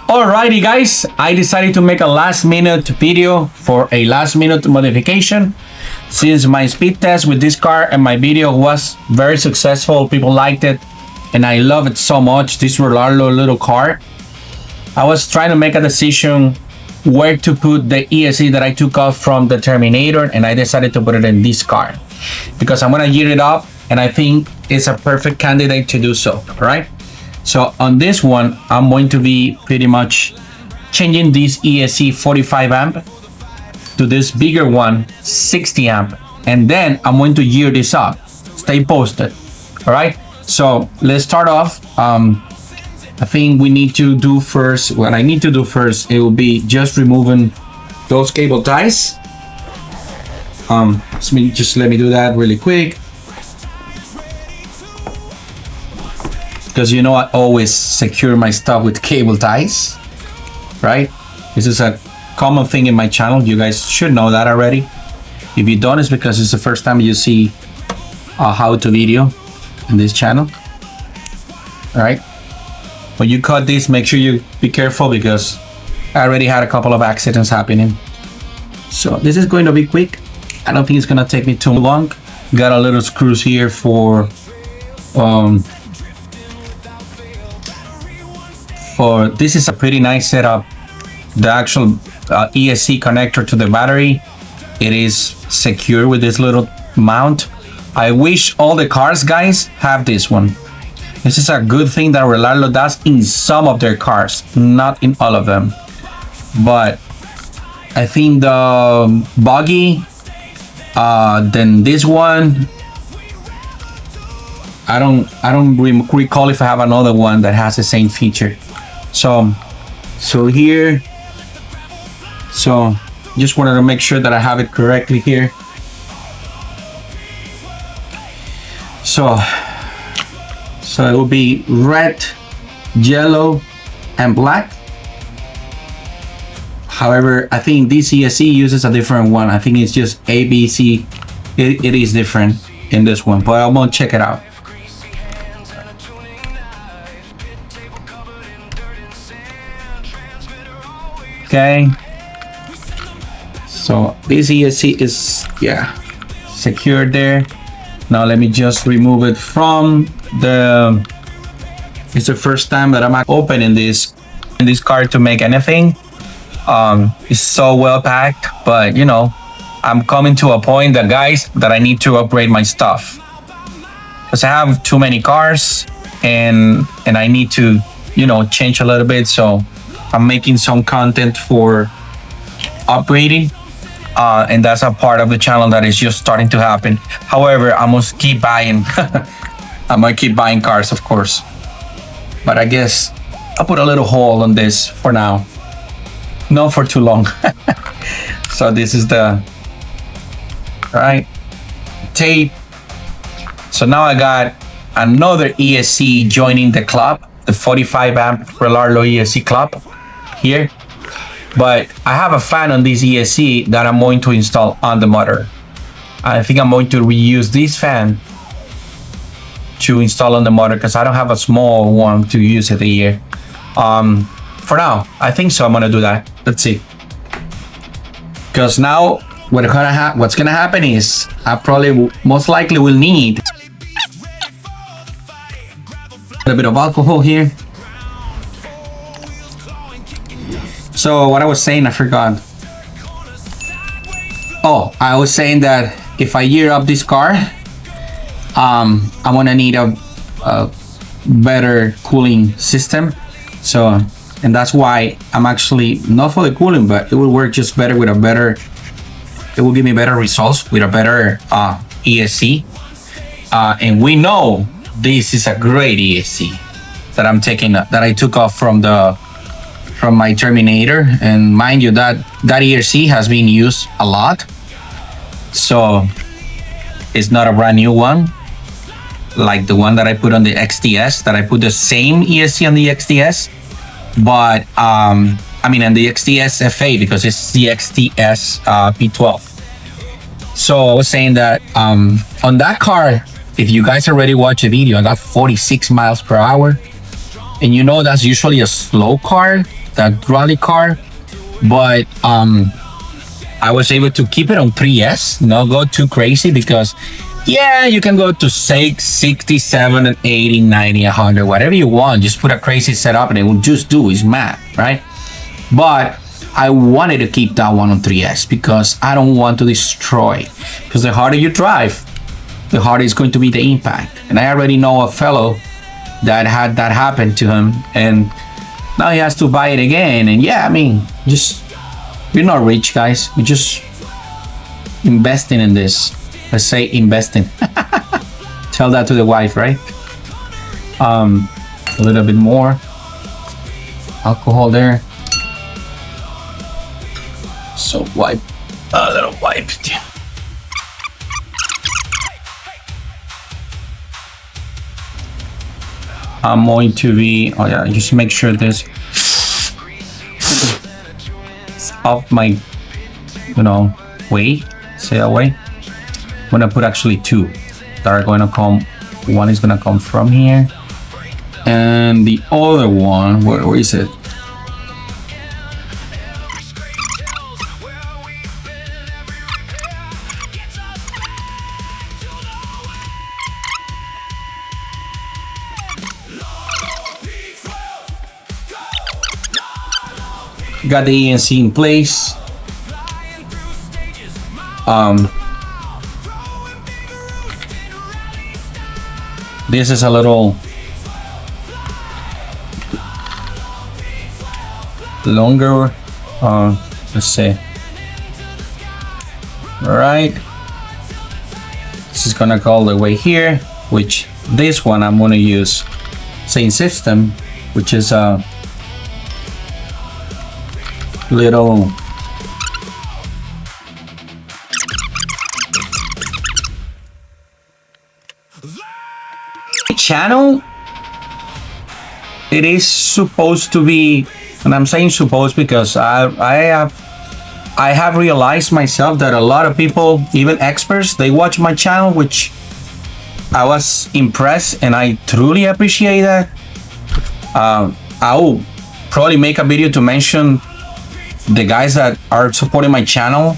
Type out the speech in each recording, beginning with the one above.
Alrighty guys, I decided to make a last minute video for a last minute modification. Since my speed test with this car and my video was very successful, people liked it, and I love it so much, this Rlaarlo little car. I was trying to make a decision where to put the ESC that I took off from the Terminator, and I decided to put it in this car because I'm gonna gear it up, and I think it's a perfect candidate to do so, right? So on this one, I'm going to be pretty much changing this ESC 45 amp to this bigger one, 60 amp. And then I'm going to gear this up. Stay posted. All right. So let's start off. I think we need to do first, what I need to do first, it will be just removing those cable ties. Just let me do that really quick. Because you know I always secure my stuff with cable ties, right? This is a common thing in my channel. You guys should know that already. If you don't, it's because it's the first time you see a how-to video in this channel. All right. When you cut this, make sure you be careful because I already had a couple of accidents happening. So this is going to be quick. I don't think it's gonna take me too long. Got a little screws here for this is a pretty nice setup. The actual ESC connector to the battery, it is secure with this little mount. I wish all the cars, guys, have this one. This is a good thing that Rlaarlo does in some of their cars, not in all of them. But I think the buggy, then this one, I don't recall if I have another one that has the same feature. So here, so just wanted to make sure that I have it correctly here. So it will be red, yellow, and black. However, I think this ESC uses a different one. I think it's just A, B, C. It is different in this one, but I'm gonna check it out. Okay, so this ESC is, yeah, secured there. Now let me just remove it from the, it's the first time that I'm opening this car to make anything. It's so well packed, but you know, I'm coming to a point that, guys, that I need to upgrade my stuff because I have too many cars and I need to, you know, change a little bit. So I'm making some content for upgrading, and that's a part of the channel that is just starting to happen. However, I must keep buying. I'm gonna keep buying cars, of course, but I guess I'll put a little hold on this for now, not for too long. So this is the right tape. So now I got another ESC joining the club, the 45 amp Rlaarlo ESC club here, but I have a fan on this ESC that I'm going to install on the motor. I think I'm going to reuse this fan to install on the motor because I don't have a small one to use it here. For now, I think so. I'm gonna do that. Let's see. Because now what's gonna happen is I probably most likely will need a bit of alcohol here. So what I was saying, I forgot. Oh, I was saying that if I gear up this car, I'm gonna need a better cooling system. So, and that's why I'm actually not for the cooling, but it will work just better with a better, it will give me better results with a better ESC. And we know this is a great ESC that I'm taking, that I took off from my Terminator. And mind you, that ESC has been used a lot, so it's not a brand new one like the one that I put on the XTS, that I put the same ESC on the XTS, but I mean on the XTS FA, because it's the XTS P12. So I was saying that on that car, if you guys already watched the video, I got 46 miles per hour. and you know that's usually a slow car, that rally car, but I was able to keep it on 3S, not go too crazy, because yeah, you can go to 67 and 80, 90, 100, whatever you want. Just put a crazy setup and it will just do. It's mad, right? But I wanted to keep that one on 3S because I don't want to destroy. Because the harder you drive, the harder it's going to be the impact. And I already know a fellow that had that happen to him, and now he has to buy it again. And yeah, I mean, just, we're not rich, guys. We're just investing in this. Let's say investing. Tell that to the wife, right? A little bit more alcohol there. So wipe, a little wipe. I'm going to be, oh yeah, just make sure this is off my, way, say away. I'm gonna put actually two that are going to come. One is gonna come from here, and the other one, where is it? Got the ESC in place. This is a little longer. Let's see. All right. This is gonna go all the way here, which this one I'm gonna use same system, which is a little channel. It is supposed to be, and I'm saying supposed because I have realized myself that a lot of people, even experts, they watch my channel, which I was impressed and I truly appreciate that. I will probably make a video to mention the guys that are supporting my channel,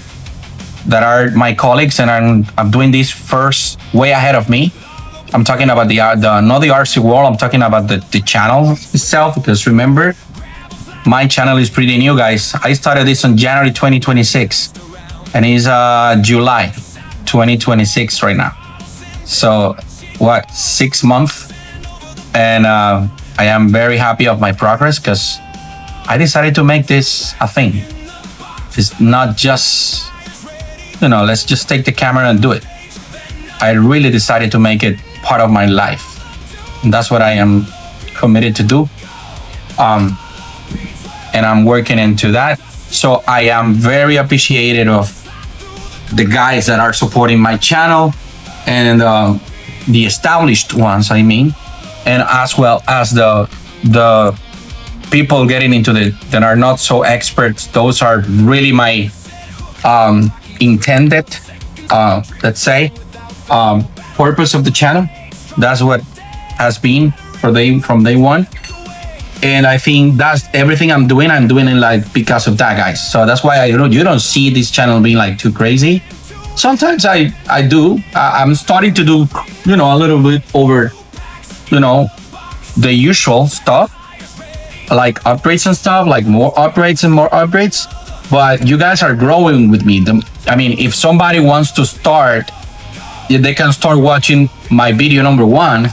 that are my colleagues and I'm doing this first way ahead of me. I'm talking about not the RC world, I'm talking about the channel itself, because remember, my channel is pretty new, guys. I started this on January 2026 and it's July 2026 right now. So what, 6 months? And I am very happy of my progress because I decided to make this a thing. It's not just, let's just take the camera and do it. I really decided to make it part of my life. And that's what I am committed to do. And I'm working into that. So I am very appreciative of the guys that are supporting my channel and the established ones, I mean, and as well as the people getting into that are not so experts. Those are really my intended, let's say, purpose of the channel. That's what has been from day one. And I think that's everything I'm doing it like because of that, guys. So that's why you don't see this channel being like too crazy. Sometimes I do. I'm starting to do, a little bit over, the usual stuff, like upgrades and stuff, like more upgrades and more upgrades. But you guys are growing with me. I mean, if somebody wants to start, they can start watching my video number 1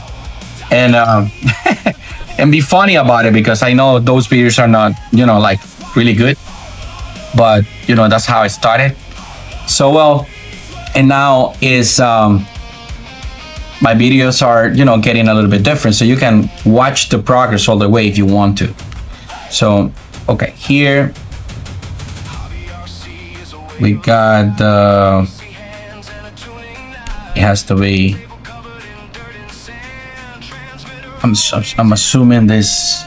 and and be funny about it, because I know those videos are not, like really good, but that's how I started. So well, and now is my videos are getting a little bit different, so you can watch the progress all the way if you want to. So okay, here we got it has to be, I'm assuming this,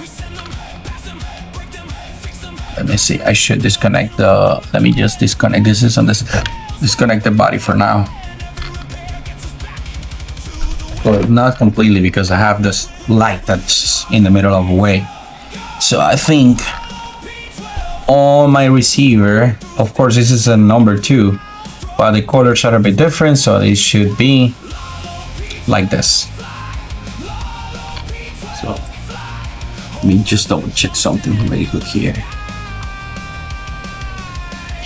let me see, I should disconnect let me just disconnect, this is on this, disconnect the body for now. Well, not completely, because I have this light that's in the middle of the way. So I think on my receiver, of course this is a number 2, but the colors are a bit different, so it should be like this. So let me just double check something really quick here.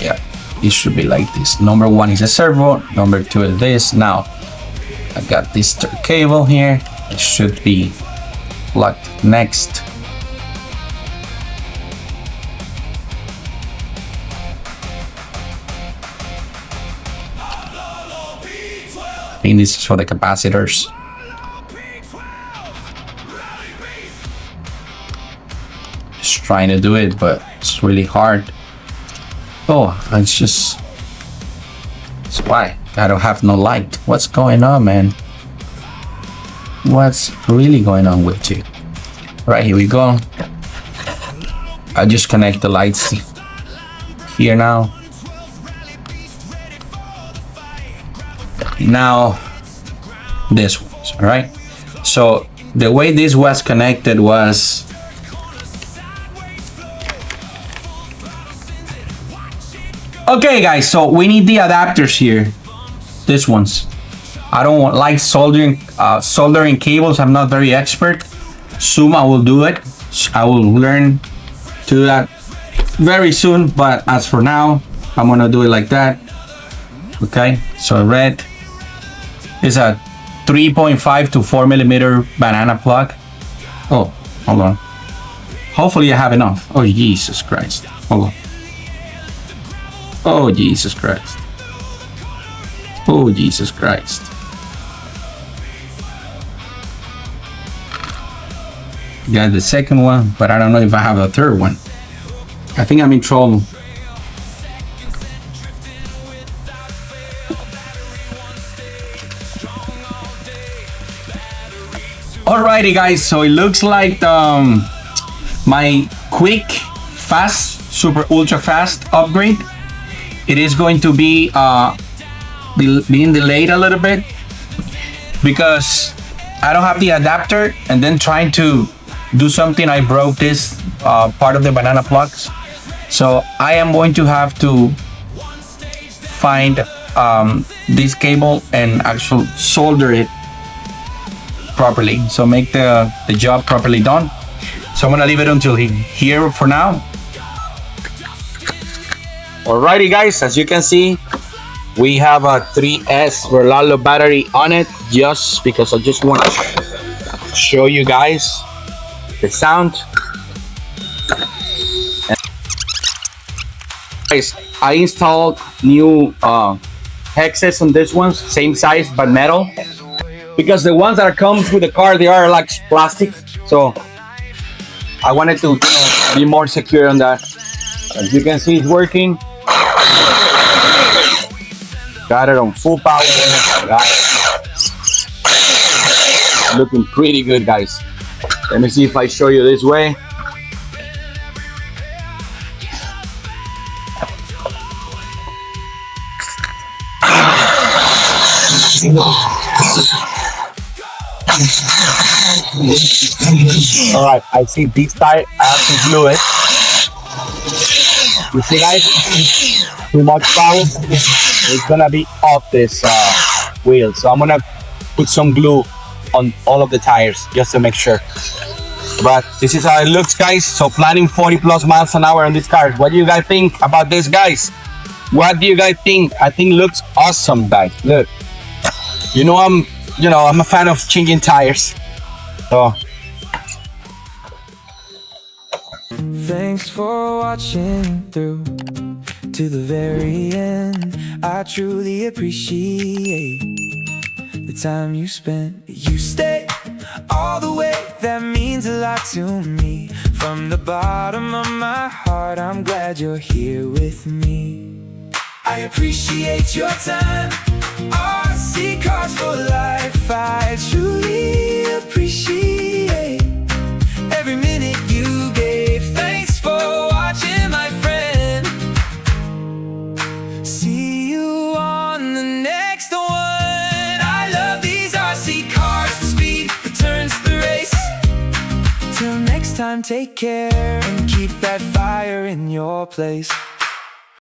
Yeah, it should be like this. Number 1 is a servo, number 2 is this. Now I got this third cable here, it should be plugged next. I think this is for the capacitors. Just trying to do it, but it's really hard. Oh, it's why I don't have no light. What's going on, man? What's really going on with you? Right, here we go. I'll just connect the lights here now. Now this one, all right? So the way this was connected was okay, guys. So we need the adapters here. This ones. I don't want like soldering cables. I'm not very expert. Soon I will do it. I will learn to do that very soon. But as for now, I'm gonna do it like that. Okay. So red is a 3.5 to 4 millimeter banana plug. Oh, hold on. Hopefully I have enough. Oh, Jesus Christ. Hold on. Oh, Jesus Christ. Oh, Jesus Christ. Got the second one, but I don't know if I have a third one. I think I'm in trouble. Alrighty, guys, so it looks like my quick, fast, super ultra fast upgrade, it is going to be being delayed a little bit because I don't have the adapter, and then trying to do something, I broke this part of the banana plugs. So I am going to have to find this cable and actually solder it properly, so make the job properly done. So I'm gonna leave it until here for now. Alrighty, guys, as you can see, we have a 3S Rlaarlo battery on it, just because I just want to show you guys the sound. And guys, I installed new hexes on this one, same size but metal, because the ones that comes with the car, they are like plastic, so I wanted to be more secure on that. As you can see, it's working. Got it on full power. Looking pretty good, guys. Let me see if I show you this way. All right, I see this side. I have to glue it. You see, guys, too much power, it's gonna be off this wheel. So I'm gonna put some glue on all of the tires just to make sure. But this is how it looks, guys. So planning 40 plus miles an hour on this car. What do you guys think about this, guys? What do you guys think? I think it looks awesome, guys. Look, I'm a fan of changing tires. So thanks for watching through to the very end. I truly appreciate the time you spent. You stay all the way, that means a lot to me. From the bottom of my heart, I'm glad you're here with me. I appreciate your time. RC cars for life. I truly appreciate every minute you gave. Thanks for watching, my friend. See you on the next one. I love these RC cars. The speed that turns the race. take care and keep that fire in your place.